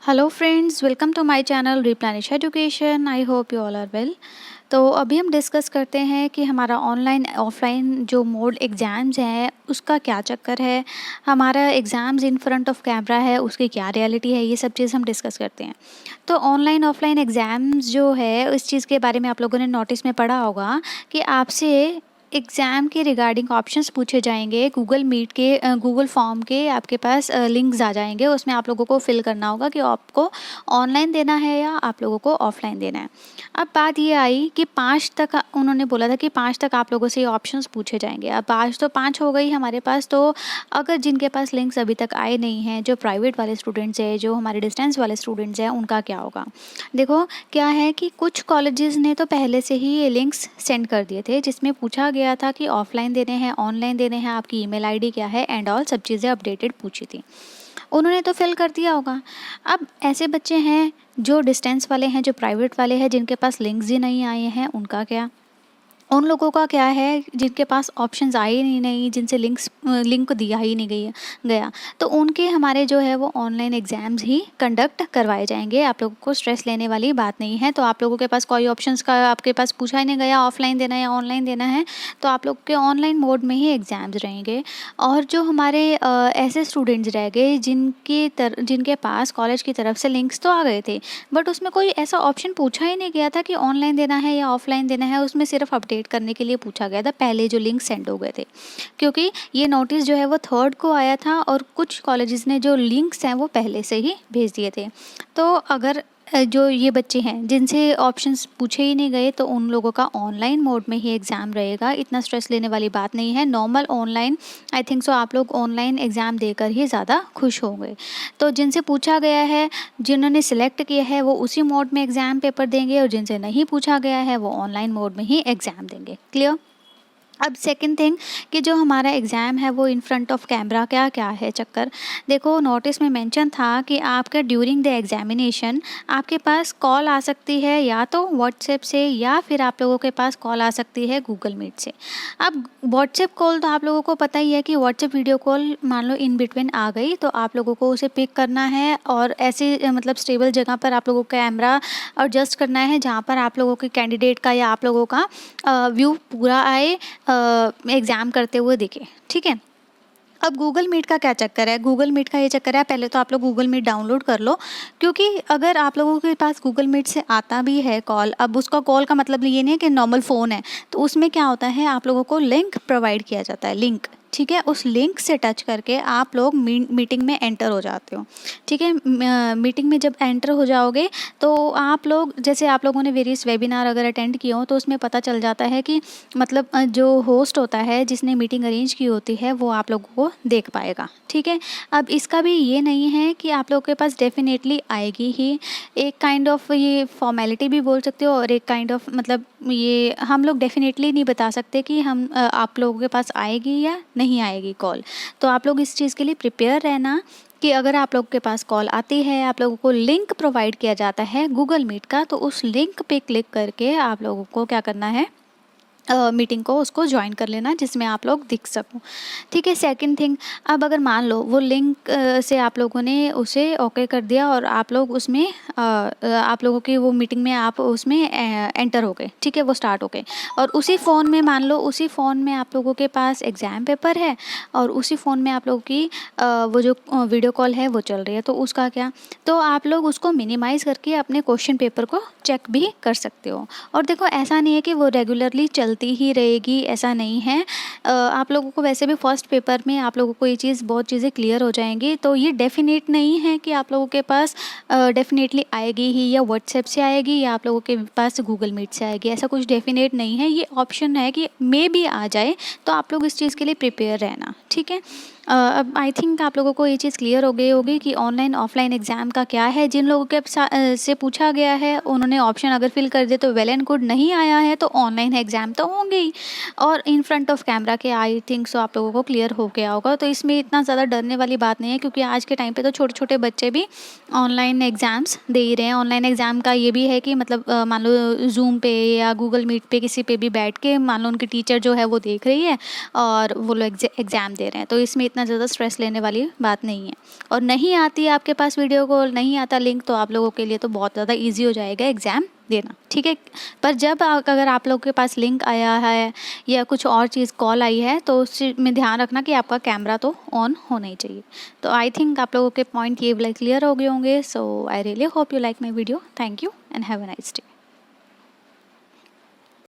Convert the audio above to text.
Hello friends, welcome to my channel replenish education. I hope you all are well. तो अभी हम discuss करते हैं कि हमारा ऑनलाइन ऑफलाइन जो मोड एग्ज़ाम्स हैं उसका क्या चक्कर है, हमारा exams in front of camera है उसकी क्या रियलिटी है, ये सब चीज़ हम डिस्कस करते हैं। तो ऑनलाइन ऑफलाइन एग्ज़ाम्स जो है इस चीज़ के बारे में आप लोगों ने नोटिस में पढ़ा होगा कि आपसे एग्ज़ाम के रिगार्डिंग ऑप्शंस पूछे जाएंगे। गूगल मीट के गूगल फॉर्म के आपके पास लिंक्स आ जाएंगे, उसमें आप लोगों को फिल करना होगा कि आपको ऑनलाइन देना है या आप लोगों को ऑफलाइन देना है। अब बात ये आई कि 5 तक उन्होंने बोला था कि 5 तक आप लोगों से ये ऑप्शंस पूछे जाएंगे। अब आज तो 5 हो गई हमारे पास। तो अगर जिनके पास लिंक्स अभी तक आए नहीं हैं, जो प्राइवेट वाले स्टूडेंट्स हैं, जो हमारे डिस्टेंस वाले स्टूडेंट्स हैं, उनका क्या होगा। देखो क्या है कि कुछ कॉलेजेस ने तो पहले से ही ये लिंक्स सेंड कर दिए थे, जिसमें पूछा गया था कि ऑफलाइन देने हैं, ऑनलाइन देने हैं, आपकी ईमेल आईडी क्या है एंड ऑल सब चीज़ें अपडेटेड पूछी थी। उन्होंने तो फिल कर दिया होगा। अब ऐसे बच्चे हैं जो डिस्टेंस वाले हैं, जो प्राइवेट वाले हैं, जिनके पास लिंक्स ही नहीं आए हैं, उनका क्या। उन लोगों का क्या है जिनके पास ऑप्शंस आए ही नहीं, जिनसे लिंक दिया ही नहीं गया। तो उनके हमारे जो है वो ऑनलाइन एग्ज़ाम्स ही कंडक्ट करवाए जाएंगे। आप लोगों को स्ट्रेस लेने वाली बात नहीं है। तो आप लोगों के पास कोई ऑप्शंस का आपके पास पूछा ही नहीं गया, ऑफलाइन देना है या ऑनलाइन देना है, तो आप लोग के ऑनलाइन मोड में ही एग्ज़ाम्स रहेंगे। और जो हमारे ऐसे स्टूडेंट्स रह गए जिनके पास कॉलेज की तरफ से लिंक्स तो आ गए थे, बट उसमें कोई ऐसा ऑप्शन पूछा ही नहीं गया था कि ऑनलाइन देना है या ऑफलाइन देना है। उसमें सिर्फ अपडेट करने के लिए पूछा गया था, पहले जो लिंक सेंड हो गए थे। क्योंकि ये नोटिस जो है वो 3rd को आया था और कुछ कॉलेजेस ने जो लिंक्स हैं वो पहले से ही भेज दिए थे। तो अगर जो ये बच्चे हैं जिनसे ऑप्शंस पूछे ही नहीं गए, तो उन लोगों का ऑनलाइन मोड में ही एग्ज़ाम रहेगा। इतना स्ट्रेस लेने वाली बात नहीं है। Normal online I think so आप लोग ऑनलाइन एग्ज़ाम देकर ही ज़्यादा खुश होंगे। तो जिनसे पूछा गया है, जिन्होंने सिलेक्ट किया है, वो उसी मोड में एग्ज़ाम पेपर देंगे, और जिनसे नहीं पूछा गया है वो ऑनलाइन मोड में ही एग्ज़ाम देंगे। क्लियर। अब सेकंड थिंग कि जो हमारा एग्ज़ाम है वो इन फ्रंट ऑफ कैमरा क्या क्या है चक्कर। देखो नोटिस में मेंशन था कि आपका ड्यूरिंग द एग्जामिनेशन आपके पास कॉल आ सकती है, या तो व्हाट्सएप से या फिर आप लोगों के पास कॉल आ सकती है गूगल मीट से। अब व्हाट्सएप कॉल तो आप लोगों को पता ही है कि व्हाट्सएप वीडियो कॉल मान लो इन बिटवीन आ गई, तो आप लोगों को उसे पिक करना है और ऐसे मतलब स्टेबल जगह पर आप लोगों का कैमरा एडजस्ट करना है जहाँ पर आप लोगों के कैंडिडेट का या आप लोगों का व्यू पूरा आए, एग्ज़ाम करते हुए दिखे। ठीक है। अब गूगल मीट का क्या चक्कर है। गूगल मीट का ये चक्कर है, पहले तो आप लोग गूगल मीट डाउनलोड कर लो। क्योंकि अगर आप लोगों के पास गूगल मीट से आता भी है कॉल, अब उसका कॉल का मतलब ये नहीं है कि नॉर्मल फ़ोन है, तो उसमें क्या होता है आप लोगों को लिंक प्रोवाइड किया जाता है, लिंक। ठीक है। उस लिंक से टच करके आप लोग मीटिंग में एंटर हो जाते हो। ठीक है। मीटिंग में जब एंटर हो जाओगे तो आप लोग, जैसे आप लोगों ने वेरियस वेबिनार अगर अटेंड किए हो, तो उसमें पता चल जाता है कि मतलब जो होस्ट होता है जिसने मीटिंग अरेंज की होती है वो आप लोगों को देख पाएगा। ठीक है। अब इसका भी ये नहीं है कि आप लोगों के पास डेफिनेटली आएगी ही। एक काइंड ऑफ ये फॉर्मेलिटी भी बोल सकते हो, और एक काइंड ऑफ मतलब ये हम लोग डेफिनेटली नहीं बता सकते कि आप लोगों के पास आएगी या नहीं आएगी कॉल। तो आप लोग इस चीज़ के लिए प्रिपेयर रहना कि अगर आप लोगों के पास कॉल आती है, आप लोगों को लिंक प्रोवाइड किया जाता है गूगल मीट का, तो उस लिंक पे क्लिक करके आप लोगों को क्या करना है, मीटिंग को उसको ज्वाइन कर लेना जिसमें आप लोग दिख सको। ठीक है। सेकंड थिंग, अब अगर मान लो वो लिंक से आप लोगों ने उसे ओके कर दिया और आप लोग उसमें आप लोगों की वो मीटिंग में आप उसमें एंटर हो गए। ठीक है। वो स्टार्ट हो गए और उसी फ़ोन में मान लो उसी फ़ोन में आप लोगों के पास एग्ज़ाम पेपर है और उसी फ़ोन में आप लोगों की वो जो वीडियो कॉल है वो चल रही है, तो उसका क्या। तो आप लोग उसको मिनिमाइज़ करके अपने क्वेश्चन पेपर को चेक भी कर सकते हो। और देखो ऐसा नहीं है कि वो रेगुलरली चलती ही रहेगी, ऐसा नहीं है। आप लोगों को वैसे भी फर्स्ट पेपर में आप लोगों को ये चीज़ बहुत चीज़ें क्लियर हो जाएंगी। तो ये डेफिनेट नहीं है कि आप लोगों के पास डेफिनेटली आएगी ही, या व्हाट्सएप से आएगी या आप लोगों के पास गूगल मीट से आएगी, ऐसा कुछ डेफिनेट नहीं है। ये ऑप्शन है कि मे भी आ जाए, तो आप लोग इस चीज़ के लिए प्रिपेयर रहना। ठीक है। अब आई थिंक आप लोगों को ये चीज़ क्लियर हो गई होगी कि ऑनलाइन ऑफलाइन एग्ज़ाम का क्या है। जिन लोगों के से पूछा गया है उन्होंने ऑप्शन अगर फिल कर दिए तो वेल एंड गुड, नहीं आया है तो ऑनलाइन एग्ज़ाम तो होंगे ही। और इन फ्रंट ऑफ कैमरा के आई थिंक सो आप लोगों को क्लियर हो गया होगा। तो इसमें इतना ज़्यादा डरने वाली बात नहीं है, क्योंकि आज के टाइम पे तो छोटे छोटे बच्चे भी ऑनलाइन एग्ज़ाम्स दे ही रहे हैं। ऑनलाइन एग्ज़ाम का ये भी है कि मतलब मान लो ज़ूम पे या गूगल मीट पे किसी पे भी बैठ के मान लो उनकी टीचर जो है वो देख रही है और वो लोग एग्ज़ाम दे रहे हैं, तो इसमें इतना इतना ज़्यादा स्ट्रेस लेने वाली बात नहीं है। और नहीं आती है आपके पास वीडियो कॉल, नहीं आता लिंक, तो आप लोगों के लिए तो बहुत ज़्यादा ईज़ी हो जाएगा एग्ज़ाम देना, ठीक है। पर जब अगर आप लोगों के पास लिंक आया है या कुछ और चीज़ कॉल आई है, तो उस चीज़ में ध्यान रखना कि आपका कैमरा तो ऑन होना ही चाहिए। तो आई थिंक आप लोगों के पॉइंट ये क्लियर हो गए होंगे। So I really hope you like my video. Thank you and have a nice day.